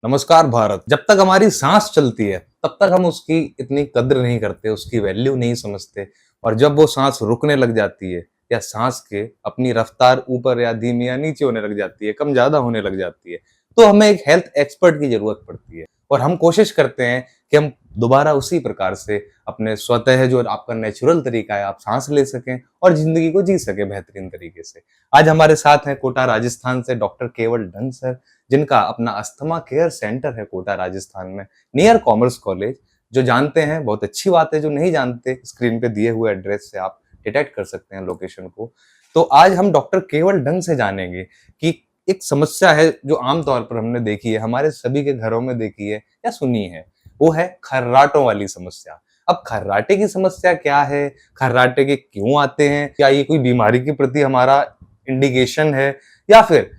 नमस्कार भारत। जब तक हमारी सांस चलती है तब तक हम उसकी इतनी कद्र नहीं करते, उसकी वैल्यू नहीं समझते। और जब वो सांस रुकने लग जाती है या सांस के अपनी रफ्तार ऊपर या धीमी या नीचे होने लग जाती है, कम ज्यादा होने लग जाती है, तो हमें एक हेल्थ एक्सपर्ट की जरूरत पड़ती है। और हम कोशिश करते हैं कि हम दोबारा उसी प्रकार से अपने स्वतः जो आपका नेचुरल तरीका है आप सांस ले सकें और जिंदगी को जी सके बेहतरीन तरीके से। आज हमारे साथ हैं कोटा राजस्थान से डॉक्टर केवल ढंग सर, जिनका अपना अस्थमा केयर सेंटर है कोटा राजस्थान में, नियर कॉमर्स कॉलेज। जो जानते हैं बहुत अच्छी बात है, जो नहीं जानते स्क्रीन पे दिए हुए एड्रेस से आप डिटेक्ट कर सकते हैं लोकेशन को। तो आज हम डॉक्टर केवल ढंग से जानेंगे कि एक समस्या है जो आमतौर पर हमने देखी है, हमारे सभी के घरों में देखी है या सुनी है, वो है खर्राटों वाली समस्या। अब खर्राटे की समस्या क्या है, खर्राटे के क्यों आते हैं, क्या ये कोई बीमारी के प्रति हमारा इंडिकेशन है, या फिर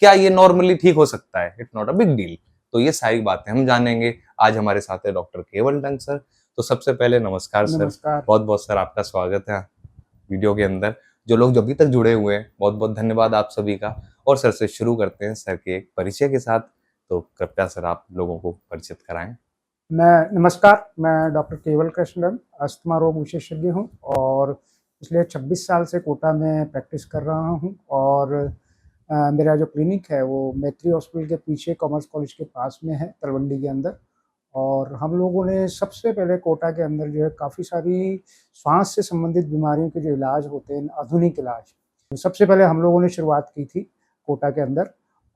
क्या ये नॉर्मली ठीक हो सकता है, it's not a big deal. तो ये सारी बातें हम जानेंगे। आज हमारे साथ है डॉक्टर केवल डंग सर। तो सबसे पहले नमस्कार सर, नमस्कार। बहुत बहुत सर आपका स्वागत है वीडियो के अंदर। जो लोग अभी तक जुड़े हुए हैं, बहुत बहुत धन्यवाद आप सभी का। और सर से शुरू करते हैं सर के एक परिचय के साथ। तो कृपया सर आप लोगों को परिचित कराएं। नमस्कार, मैं डॉक्टर केवल कृष्णन, अस्थमा रोग विशेषज्ञ हूँ और पिछले 26 साल से कोटा में प्रैक्टिस कर रहा हूँ। और मेरा जो क्लिनिक है वो मैत्री हॉस्पिटल के पीछे कॉमर्स कॉलेज के पास में है, तलवंडी के अंदर। और हम लोगों ने सबसे पहले कोटा के अंदर जो है काफ़ी सारी श्वास से संबंधित बीमारियों के जो इलाज होते हैं, आधुनिक इलाज, तो सबसे पहले हम लोगों ने शुरुआत की थी कोटा के अंदर।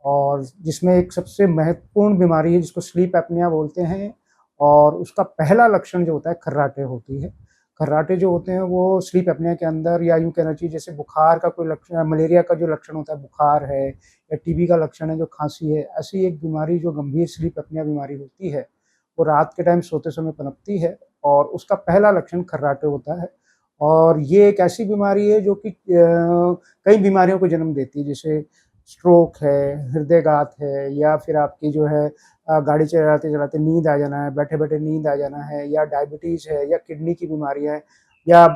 और जिसमें एक सबसे महत्वपूर्ण बीमारी है जिसको स्लीप एपनिया बोलते हैं। और उसका पहला लक्षण जो होता है खर्राटे होती है। खर्राटे जो होते हैं वो स्लीप एपनिया के अंदर, या यूँ कहना चाहिए जैसे बुखार का कोई लक्षण, मलेरिया का जो लक्षण होता है बुखार है, या टीबी का लक्षण है जो खांसी है, ऐसी एक बीमारी जो गंभीर स्लीप एपनिया बीमारी होती है, वो रात के टाइम सोते समय पनपती है और उसका पहला लक्षण खर्राटे होता है। और ये एक ऐसी बीमारी है जो कि कई बीमारियों को जन्म देती है, जैसे स्ट्रोक है, हृदयघात है, या फिर आपकी जो है गाड़ी चलाते-चलाते नींद आ जाना है, बैठे-बैठे नींद आ जाना है, या डायबिटीज़ है, या किडनी की बीमारियाँ है, या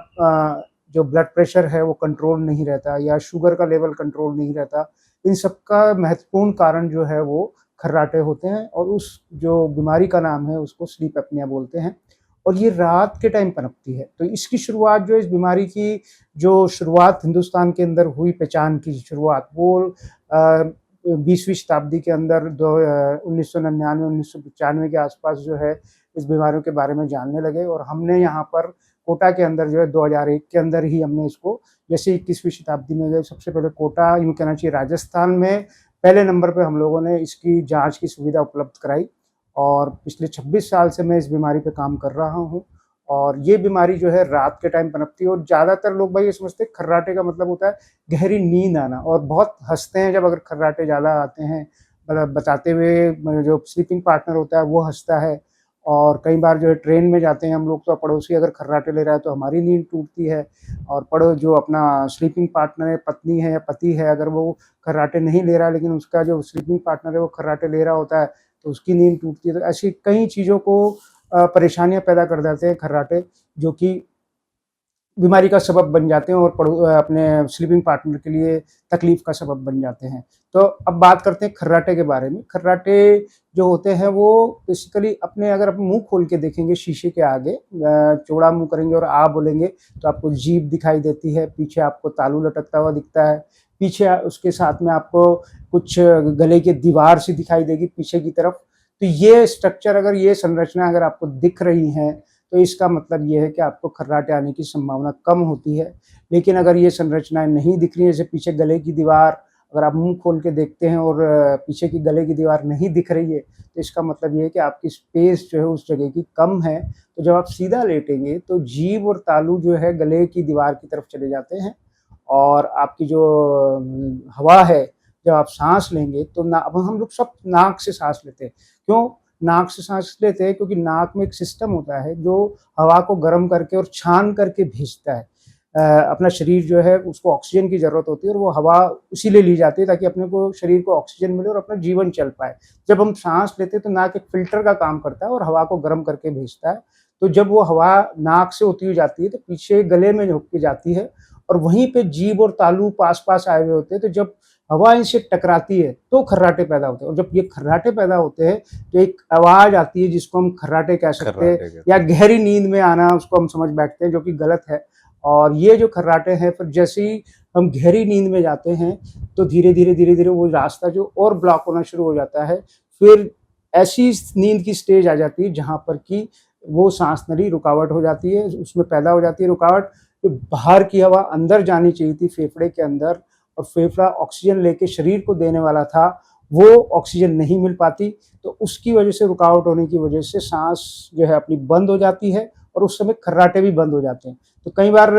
जो ब्लड प्रेशर है वो कंट्रोल नहीं रहता, या शुगर का लेवल कंट्रोल नहीं रहता। इन सब का महत्वपूर्ण कारण जो है वो खर्राटे होते हैं और उस जो बीमारी का नाम है उसको स्लीप एपनिया बोलते हैं। और ये रात के टाइम पनपती है। तो इसकी शुरुआत जो इस बीमारी की जो शुरुआत हिंदुस्तान के अंदर हुई, पहचान की शुरुआत, वो 20वीं शताब्दी के अंदर 1999-1995 के आसपास जो है इस बीमारियों के बारे में जानने लगे। और हमने यहाँ पर कोटा के अंदर जो है 2001 के अंदर ही हमने इसको, जैसे 21वीं शताब्दी में गए, सबसे पहले कोटा, यूँ कहना चाहिए राजस्थान में पहले नंबर पे हम लोगों ने इसकी जाँच की सुविधा उपलब्ध कराई। और पिछले 26 साल से मैं इस बीमारी पे काम कर रहा हूँ। और ये बीमारी जो है रात के टाइम पनपती है और ज़्यादातर लोग भाई ये समझते हैं खर्राटे का मतलब होता है गहरी नींद आना, और बहुत हँसते हैं जब अगर खर्राटे ज़्यादा आते हैं, मतलब बताते हुए जो स्लीपिंग पार्टनर होता है वो हँसता है। और कई बार जो है ट्रेन में जाते हैं हम लोग, तो पड़ोसी अगर खर्राटे ले रहा है तो हमारी नींद टूटती है। और जो अपना स्लीपिंग पार्टनर है, पत्नी है या पति है, अगर वो खर्राटे नहीं ले रहा है लेकिन उसका जो स्लीपिंग पार्टनर है वो खर्राटे ले रहा होता है, तो उसकी नींद टूटती है। तो ऐसी कई चीज़ों को परेशानियाँ पैदा कर देते हैं खर्राटे, जो कि बीमारी का सबब बन जाते हैं और अपने स्लीपिंग पार्टनर के लिए तकलीफ का सबब बन जाते हैं। तो अब बात करते हैं खर्राटे के बारे में। खर्राटे जो होते हैं वो बेसिकली अपने, अगर आप मुँह खोल के देखेंगे शीशे के आगे, चौड़ा मुँह करेंगे और आ बोलेंगे तो आपको जीभ दिखाई देती है, पीछे आपको तालू लटकता हुआ दिखता है, पीछे उसके साथ में आपको कुछ गले की दीवार सी दिखाई देगी पीछे की तरफ। तो ये स्ट्रक्चर, अगर ये संरचना अगर आपको दिख रही है तो इसका मतलब ये है कि आपको खर्राटे आने की संभावना कम होती है। लेकिन अगर ये संरचनाएँ नहीं दिख रही हैं, जैसे पीछे गले की दीवार, अगर आप मुँह खोल के देखते हैं और पीछे की गले की दीवार नहीं दिख रही है, तो इसका मतलब ये है कि आपकी स्पेस जो है उस जगह की कम है। तो जब आप सीधा लेटेंगे तो जीभ और तालू जो है गले की दीवार की तरफ चले जाते हैं, और आपकी जो हवा है, जब आप साँस लेंगे तो ना, अब हम लोग सब नाक से साँस लेते हैं। क्यों नाक से साँस लेते हैं? क्योंकि नाक में एक सिस्टम होता है जो हवा को गर्म करके और छान करके भेजता है। अपना शरीर जो है उसको ऑक्सीजन की ज़रूरत होती है और वो हवा इसीलिए ली जाती है ताकि अपने को, शरीर को ऑक्सीजन मिले और अपना जीवन चल पाए। जब हम साँस लेते हैं तो नाक एक फ़िल्टर का काम करता है और हवा को गर्म करके भेजता है। तो जब वो हवा नाक से होती हुई जाती है तो पीछे गले में होके जाती है, और वहीं पे जीभ और तालू पास-पास आए हुए होते हैं। तो जब हवा इनसे टकराती है तो खर्राटे पैदा होते हैं। और जब ये खर्राटे पैदा होते हैं तो एक आवाज आती है जिसको हम खर्राटे कह सकते हैं, खर्राटे कहते या गहरी नींद में आना उसको हम समझ बैठते हैं, जो कि गलत है। और ये जो खर्राटे हैं, फिर जैसे ही हम गहरी नींद में जाते हैं तो धीरे धीरे वो रास्ता जो और ब्लॉक होना शुरू हो जाता है। फिर ऐसी नींद की स्टेज आ जाती है जहाँ पर कि वो सांस नली रुकावट हो जाती है, उसमें पैदा हो जाती है रुकावट। तो बाहर की हवा अंदर जानी चाहिए थी फेफड़े के अंदर, और फेफड़ा ऑक्सीजन लेके शरीर को देने वाला था, वो ऑक्सीजन नहीं मिल पाती, तो उसकी वजह से, रुकावट होने की वजह से सांस जो है अपनी बंद हो जाती है, और उस समय खर्राटे भी बंद हो जाते हैं। तो कई बार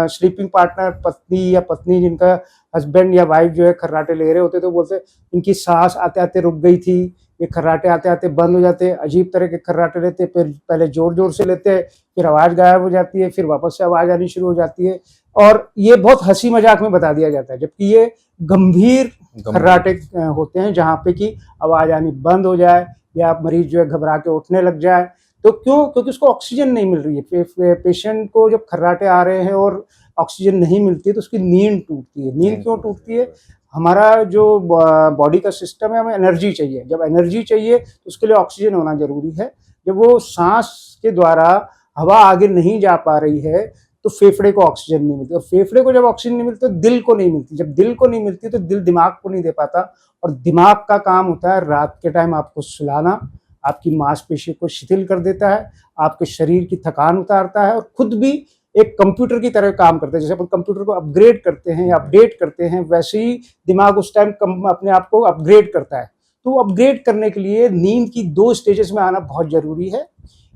स्लीपिंग पार्टनर, पत्नी या पत्नी जिनका हस्बैंड या वाइफ जो है खर्राटे ले रहे होते तो बोलते इनकी सांस आते आते रुक गई थी, ये खर्राटे आते आते बंद हो जाते, अजीब तरह के खर्राटे लेते, फिर पहले जोर जोर से लेते, फिर आवाज़ गायब हो जाती है, फिर वापस से आवाज़ आनी शुरू हो जाती है। और ये बहुत हंसी मजाक में बता दिया जाता है, जबकि ये गंभीर खर्राटे होते हैं जहाँ पे कि आवाज़ आनी बंद हो जाए या मरीज जो है घबरा के उठने लग जाए। तो क्यों? क्योंकि उसको ऑक्सीजन नहीं मिल रही है। पेशेंट को जब खर्राटे आ रहे हैं और ऑक्सीजन नहीं मिलती है तो उसकी नींद टूटती है। नींद क्यों टूटती है? हमारा जो बॉडी का सिस्टम है, हमें एनर्जी चाहिए। जब एनर्जी चाहिए तो उसके लिए ऑक्सीजन होना जरूरी है। जब वो सांस के द्वारा हवा आगे नहीं जा पा रही है तो फेफड़े को ऑक्सीजन नहीं मिलती, और फेफड़े को जब ऑक्सीजन नहीं मिलती तो दिल को नहीं मिलती। जब दिल को नहीं मिलती तो दिल दिमाग को नहीं दे पाता, और दिमाग का काम होता है रात के टाइम आपको सुलाना, आपकी मांसपेशी को शिथिल कर देता है, आपके शरीर की थकान उतारता है, और खुद भी एक कंप्यूटर की तरह काम करते हैं। जैसे अपन कंप्यूटर को अपग्रेड करते हैं या अपडेट करते हैं, वैसे ही दिमाग उस टाइम अपने आप को अपग्रेड करता है। तो अपग्रेड करने के लिए नींद की 2 स्टेजेस में आना बहुत जरूरी है।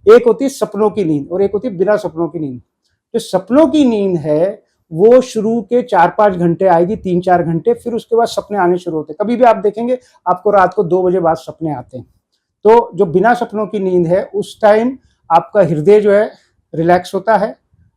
एक होती है सपनों की नींद और एक होती है बिना सपनों की नींद। जो सपनों की नींद है वो शुरू के 4-5 घंटे आएगी, 3-4 घंटे, फिर उसके बाद सपने आने शुरू होते हैं। कभी भी आप देखेंगे आपको रात को 2 बजे बाद सपने आते हैं। तो जो बिना सपनों की नींद है उस टाइम आपका हृदय जो है रिलैक्स होता है,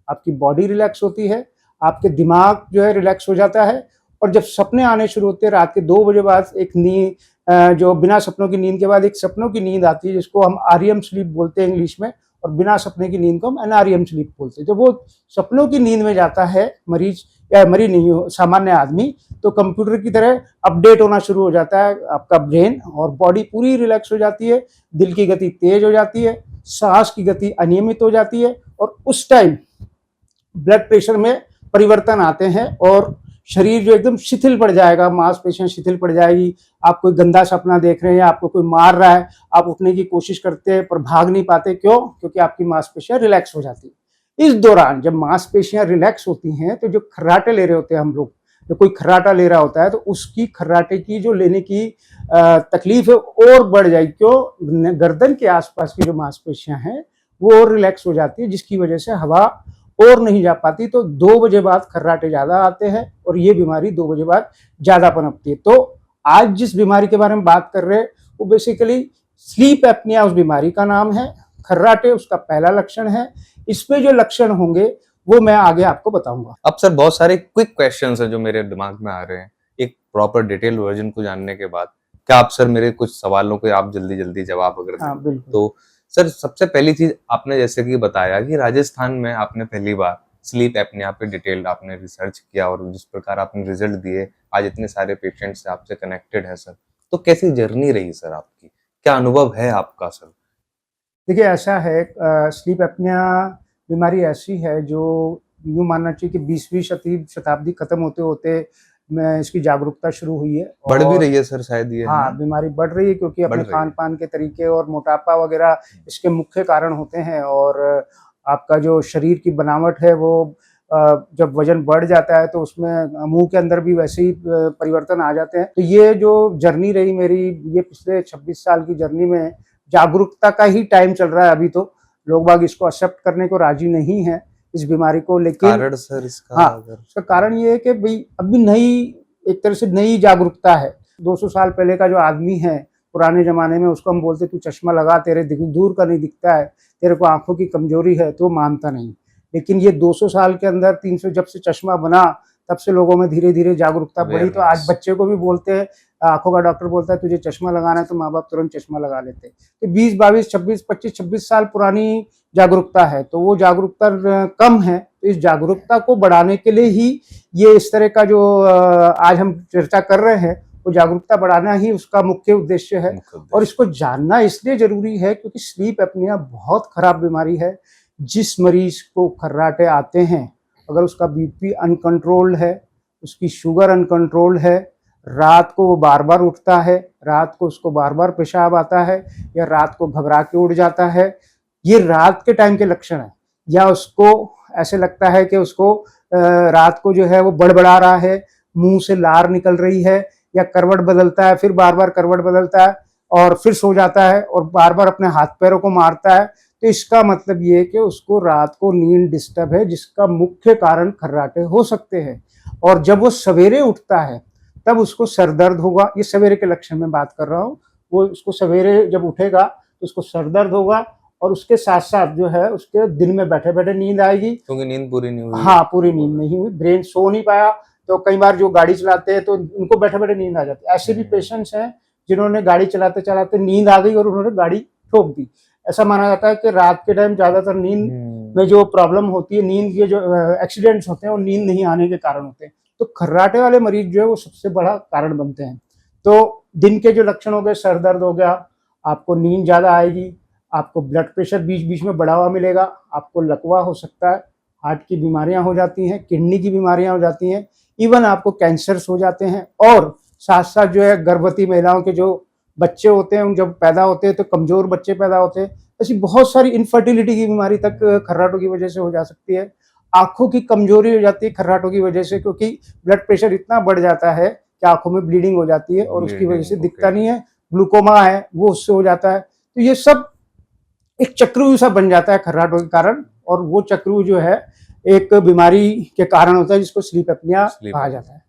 आपकी बॉडी रिलैक्स होती है, आपके दिमाग जो है रिलैक्स हो जाता है। और जब सपने आने शुरू होते हैं रात के 2 बजे बाद, एक नींद जो बिना सपनों की नींद के बाद एक सपनों की नींद आती है जिसको हम आरईएम स्लीप बोलते हैं इंग्लिश में, और बिना सपने की नींद को हम एनआरईएम स्लीप बोलते हैं। जब वो सपनों की नींद में जाता है मरीज, या मरीज नहीं हो, सामान्य आदमी, तो कंप्यूटर की तरह अपडेट होना शुरू हो जाता है आपका ब्रेन, और बॉडी पूरी रिलैक्स हो जाती है, दिल की गति तेज हो जाती है, सांस की गति अनियमित हो जाती है, और उस टाइम ब्लड प्रेशर में परिवर्तन आते हैं और शरीर जो एकदम शिथिल पड़ जाएगा, मांसपेशियां शिथिल पड़ जाएगी। आप कोई गंदा सपना देख रहे हैं, आपको कोई मार रहा है, आप उठने की कोशिश करते हैं पर भाग नहीं पाते। क्यों? क्योंकि आपकी मांसपेशियां रिलैक्स हो जाती है। इस दौरान जब मांसपेशियां रिलैक्स होती हैं तो जो खर्राटे ले रहे होते हैं हम लोग, जो कोई खर्राटा ले रहा होता है तो उसकी खर्राटे की जो लेने की तकलीफ है और बढ़ जाएगी। क्यों? गर्दन के आसपास की जो मांसपेशियां हैं वो और रिलैक्स हो जाती है, जिसकी वजह से हवा और नहीं जा पाती। तो 2 बजे बाद खर्राटे ज्यादा आते हैं और ये बीमारी 2 बजे बाद ज्यादा पनपती है। तो आज जिस बीमारी के बारे में बात कर रहे हैं वो बेसिकली स्लीप एपनिया उस बीमारी का नाम है, खर्राटे उसका पहला लक्षण है। इसमें जो लक्षण होंगे वो मैं आगे आपको बताऊंगा। अब सर बहुत सारे क्विक क्वेश्चंस हैं जो मेरे दिमाग में आ रहे हैं एक प्रॉपर डिटेल वर्जन को जानने के बाद। क्या आप सर मेरे कुछ सवालों के आप जल्दी जल्दी जवाब अगर दें? हाँ बिल्कुल। तो सर सबसे पहली चीज आपने जैसे कि बताया कि राजस्थान में आपने पहली बार स्लीप एपनिया पे डिटेल आपने रिसर्च किया और जिस प्रकार आपने रिजल्ट दिए, आज इतने सारे पेशेंट्स आपसे कनेक्टेड है सर। तो कैसी जर्नी रही सर आपकी, क्या अनुभव है आपका सर? देखिए ऐसा है, स्लीप एपनिया बीमारी ऐसी है जो यूँ मानना चाहिए कि 20वीं शताब्दी खत्म होते होते में इसकी जागरूकता शुरू हुई है। बढ़ भी और रही है सर शायद ये? हाँ, बीमारी बढ़ रही है क्योंकि अपने बढ़ रही है। खान पान के तरीके और मोटापा वगैरह इसके मुख्य कारण होते हैं। और आपका जो शरीर की बनावट है वो जब वजन बढ़ जाता है तो उसमें मुंह के अंदर भी वैसे ही परिवर्तन आ जाते हैं। तो ये जो जर्नी रही मेरी, ये पिछले 26 साल की जर्नी में जागरूकता का ही टाइम चल रहा है। अभी तो लोग बाग इसको एक्सेप्ट करने को राजी नहीं है इस बीमारी को, लेकिन कारण सर इसका? हाँ, उसका कारण ये है कि भाई अभी नई, एक तरह से नई जागरूकता है। 200 साल पहले का जो आदमी है पुराने जमाने में, उसको हम बोलते तू चश्मा लगा, तेरे दूर का नहीं दिखता है, तेरे को आंखों की कमजोरी है, तो मानता नहीं। लेकिन ये 200 साल के अंदर 300 जब से चश्मा बना तब से लोगों में धीरे धीरे जागरूकता बढ़ी। तो आज Awareness. बच्चे को भी बोलते हैं, आंखों का डॉक्टर बोलता है तुझे चश्मा लगाना है, तो माँ बाप तुरंत चश्मा लगा लेते हैं। तो 20 22 26 25 26 साल पुरानी जागरूकता है, तो वो जागरूकता कम है। तो इस जागरूकता को बढ़ाने के लिए ही ये इस तरह का जो आज हम चर्चा कर रहे हैं, वो जागरूकता बढ़ाना ही उसका मुख्य उद्देश्य है। और इसको जानना इसलिए जरूरी है क्योंकि स्लीप एपनिया बहुत खराब बीमारी है। जिस मरीज को खर्राटे आते हैं, अगर उसका बीपी अनकंट्रोल्ड है, उसकी शुगर अनकंट्रोल्ड है, रात को वो बार बार उठता है, रात को उसको बार बार पेशाब आता है, या रात को घबरा के उठ जाता है, ये रात के टाइम के लक्षण है। या उसको ऐसे लगता है कि उसको रात को जो है वो बड़बड़ा रहा है, मुंह से लार निकल रही है, या करवट बदलता है, फिर बार बार करवट बदलता है और फिर सो जाता है और बार बार अपने हाथ पैरों को मारता है। तो इसका मतलब ये है कि उसको रात को नींद डिस्टर्ब है, जिसका मुख्य कारण खर्राटे हो सकते हैं। और जब वो सवेरे उठता है तब उसको सर दर्द होगा। ये सवेरे के लक्षण में बात कर रहा हूँ। वो उसको सवेरे जब उठेगा तो उसको सर दर्द होगा, और उसके साथ साथ जो है उसके दिन में बैठे बैठे नींद आएगी, क्योंकि नींद पूरी नहीं हुई। हाँ, पूरी नींद नहीं हुई, ब्रेन सो नहीं पाया। तो कई बार जो गाड़ी चलाते हैं तो उनको बैठे बैठे नींद आ जाती है। ऐसे भी पेशेंट्स हैं जिन्होंने गाड़ी चलाते चलाते नींद आ गई और उन्होंने गाड़ी ठोक दी। ऐसा माना जाता है कि रात के टाइम ज्यादातर नींद में जो प्रॉब्लम होती है, नींद के जो एक्सीडेंट्स होते हैं वो नींद नहीं आने के कारण होते हैं। तो खर्राटे वाले मरीज जो है वो सबसे बड़ा कारण बनते हैं। तो दिन के जो लक्षण हो गए, सर दर्द हो गया, आपको नींद ज्यादा आएगी, आपको ब्लड प्रेशर बीच बीच में बढ़ा हुआ मिलेगा, आपको लकवा हो सकता है, हार्ट की बीमारियां हो जाती हैं, किडनी की बीमारियां हो जाती हैं, इवन आपको कैंसर्स हो जाते हैं। और साथ साथ जो है गर्भवती महिलाओं के जो बच्चे होते हैं, जब पैदा होते हैं तो कमजोर बच्चे पैदा होते हैं। ऐसी बहुत सारी इनफर्टिलिटी की बीमारी तक खर्राटों की वजह से हो जा सकती है। आंखों की कमजोरी हो जाती है खर्राटों की वजह से, क्योंकि ब्लड प्रेशर इतना बढ़ जाता है कि आंखों में ब्लीडिंग हो जाती है और उसकी वजह से दिखता नहीं है। ग्लूकोमा है वो उससे हो जाता है। तो ये सब एक चक्रव्यूह सा बन जाता है खर्राटों के कारण, और वो चक्रव्यूह जो है एक बीमारी के कारण होता है जिसको स्लीप एपनिया कहा जाता है।